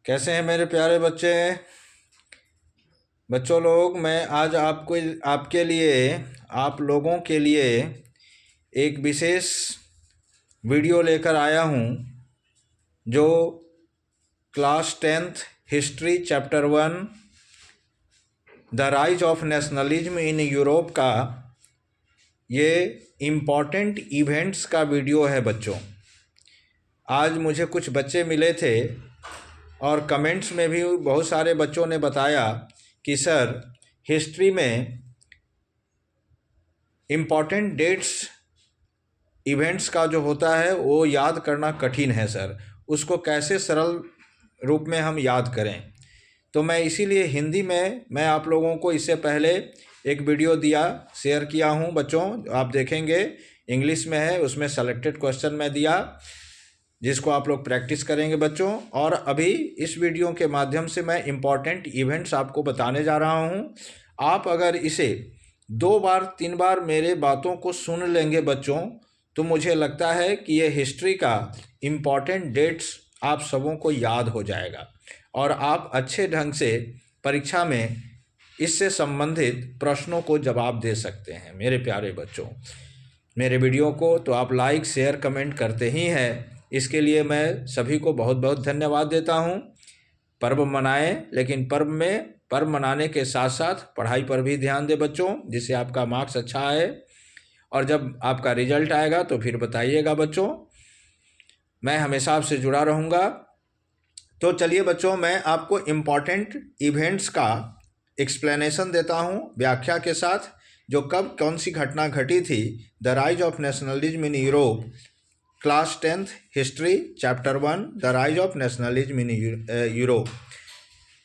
कैसे हैं मेरे प्यारे बच्चे? बच्चों लोग, मैं आज आपके लिए, आप लोगों के लिए एक विशेष वीडियो लेकर आया हूं जो class 10th history chapter 1 the rise of nationalism in Europe का ये इम्पॉर्टेंट इवेंट्स का वीडियो है। बच्चों, आज मुझे कुछ बच्चे मिले थे और कमेंट्स में भी बहुत सारे बच्चों ने बताया कि सर, हिस्ट्री में इम्पॉर्टेंट डेट्स इवेंट्स का जो होता है वो याद करना कठिन है सर, उसको कैसे सरल रूप में हम याद करें। तो मैं इसीलिए हिंदी में मैं आप लोगों को इससे पहले एक वीडियो शेयर किया हूं। बच्चों, आप देखेंगे इंग्लिश में है, उसमें सेलेक्टेड क्वेश्चन मैं दिया जिसको आप लोग प्रैक्टिस करेंगे बच्चों। और अभी इस वीडियो के माध्यम से मैं इम्पॉर्टेंट इवेंट्स आपको बताने जा रहा हूं। आप अगर इसे 2 बार 3 बार मेरे बातों को सुन लेंगे बच्चों, तो मुझे लगता है कि ये हिस्ट्री का इम्पॉर्टेंट डेट्स आप सबों को याद हो जाएगा और आप अच्छे ढंग से परीक्षा में इससे संबंधित प्रश्नों को जवाब दे सकते हैं। मेरे प्यारे बच्चों, मेरे वीडियो को तो आप लाइक शेयर कमेंट करते ही हैं, इसके लिए मैं सभी को बहुत बहुत धन्यवाद देता हूं। पर्व मनाएं, लेकिन पर्व मनाने के साथ साथ पढ़ाई पर भी ध्यान दें बच्चों, जिससे आपका मार्क्स अच्छा आए। और जब आपका रिजल्ट आएगा तो फिर बताइएगा बच्चों, मैं हमेशा आपसे जुड़ा रहूँगा। तो चलिए बच्चों, मैं आपको इम्पॉर्टेंट इवेंट्स का एक्सप्लेनेशन देता हूँ व्याख्या के साथ, जो कब कौन सी घटना घटी थी। The rise of nationalism in Europe, class 10th history chapter 1 the rise of nationalism in Europe.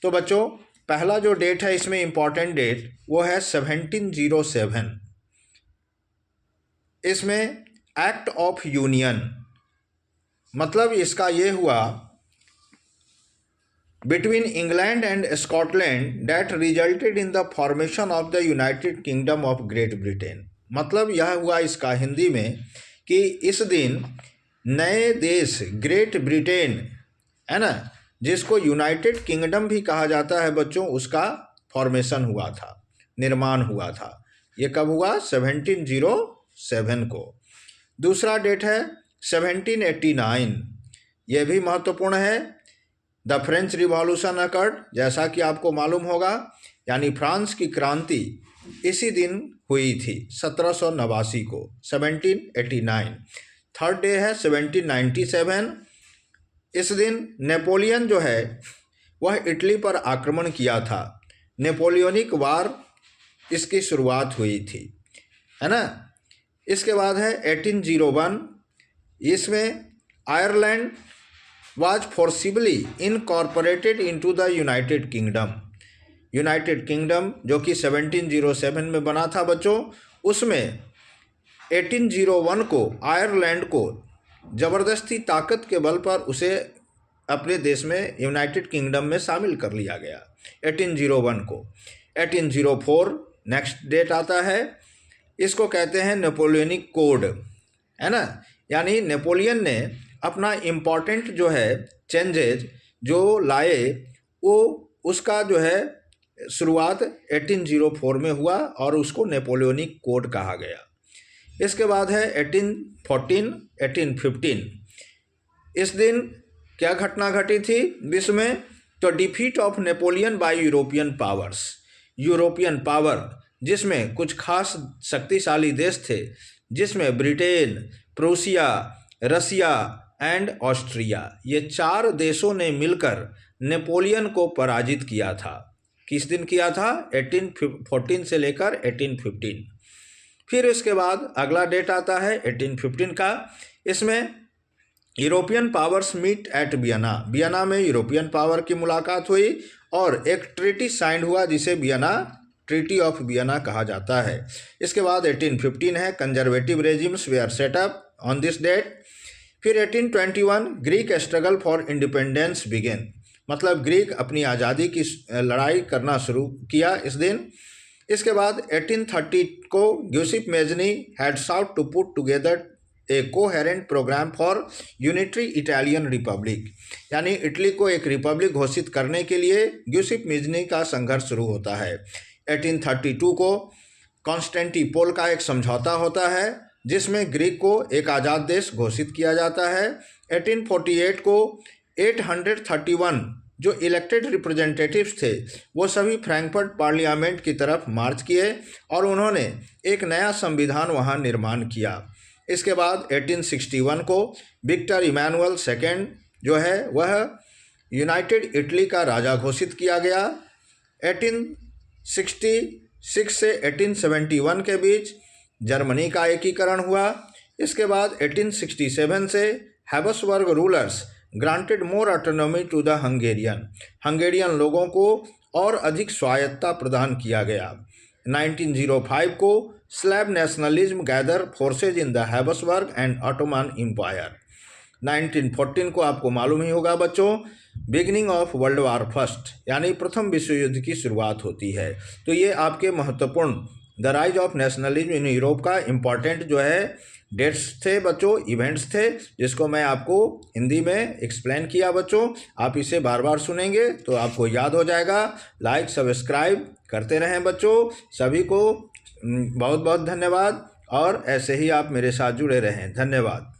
तो बच्चों, पहला जो डेट है इसमें इम्पॉर्टेंट डेट वो है 1707। इसमें एक्ट ऑफ यूनियन, मतलब इसका ये हुआ between England and Scotland that resulted in the formation of the United kingdom of great Britain. मतलब यह हुआ इसका हिंदी में कि इस दिन नए देश ग्रेट ब्रिटेन है ना, जिसको यूनाइटेड किंगडम भी कहा जाता है बच्चों, उसका फॉर्मेशन हुआ था, निर्माण हुआ था। ये कब हुआ? 1707 को। दूसरा डेट है 1789। ये भी महत्वपूर्ण है। द फ्रेंच रिवॉल्यूशन अकर्ड, जैसा कि आपको मालूम होगा, यानी फ्रांस की क्रांति इसी दिन हुई थी 1789 को, 1789। थर्ड डे है 1797। इस दिन नेपोलियन जो है वह इटली पर आक्रमण किया था। नेपोलियनिक वार इसकी शुरुआत हुई थी, है ना। इसके बाद है 1801। इसमें Ireland was forcibly incorporated into the United kingdom. United kingdom जो कि 1707 में बना था बच्चों, उसमें 1801 को आयरलैंड को ज़बरदस्ती ताकत के बल पर उसे अपने देश में यूनाइटेड किंगडम में शामिल कर लिया गया 1801 को। 1804 नेक्स्ट डेट आता है, इसको कहते हैं नेपोलियनिक कोड, है ना। यानी नेपोलियन ने अपना इम्पॉर्टेंट जो है चेंजेज जो लाए, वो उसका जो है शुरुआत 1804 में हुआ और उसको नेपोलियनिक कोड कहा गया। इसके बाद है 1814, 1815। इस दिन क्या घटना घटी थी विश्व में? तो defeat of Napoleon by European powers. European power जिसमें कुछ खास शक्तिशाली देश थे, जिसमें Britain, Prussia, Russia and Austria, ये 4 देशों ने मिलकर नेपोलियन को पराजित किया था। किस दिन किया था? 1814 से लेकर 1815। फिर इसके बाद अगला डेट आता है 1815 का। इसमें European powers meet at Vienna. Vienna में यूरोपियन पावर की मुलाकात हुई और एक ट्रीटी साइन हुआ जिसे वियना ट्रीटी ऑफ वियना कहा जाता है। इसके बाद 1815 है, conservative regimes were set up on this date. फिर 1821 Greek struggle for independence began, मतलब ग्रीक अपनी आज़ादी की लड़ाई करना शुरू किया इस दिन। इसके बाद 1830 को Giuseppe Mazzini had sought to put together a coherent programme for unitary Italian republic, यानी इटली को एक रिपब्लिक घोषित करने के लिए ग्यूसिप मिजनी का संघर्ष शुरू होता है। 1832 को कॉन्स्टेंटिनोपल का एक समझौता होता है जिसमें ग्रीक को एक आज़ाद देश घोषित किया जाता है। 1848 को 831 जो इलेक्टेड रिप्रेजेंटेटिव्स थे वो सभी फ्रैंकफर्ट पार्लियामेंट की तरफ मार्च किए और उन्होंने एक नया संविधान वहां निर्माण किया। इसके बाद 1861 को विक्टर इमैनुअल सेकेंड जो है वह यूनाइटेड इटली का राजा घोषित किया गया। 1866 से 1871 के बीच जर्मनी का एकीकरण हुआ। इसके बाद 1867 से Habsburg rulers granted more autonomy to the Hungarian लोगों को और अधिक स्वायत्ता प्रदान किया गया। 1905 को Slav nationalism gather forces in the Habsburg and Ottoman empire. 1914 को आपको मालूम ही होगा बच्चों, beginning of world war first यानी प्रथम विश्व युद्ध की शुरुआत होती है। तो ये आपके महत्वपूर्ण the rise of nationalism in Europe का इम्पॉर्टेंट जो है डेट्स थे बच्चों, इवेंट्स थे, जिसको मैं आपको हिंदी में एक्सप्लेन किया बच्चों। आप इसे बार बार सुनेंगे तो आपको याद हो जाएगा। लाइक सब्सक्राइब करते रहें बच्चों। सभी को बहुत बहुत धन्यवाद और ऐसे ही आप मेरे साथ जुड़े रहें। धन्यवाद।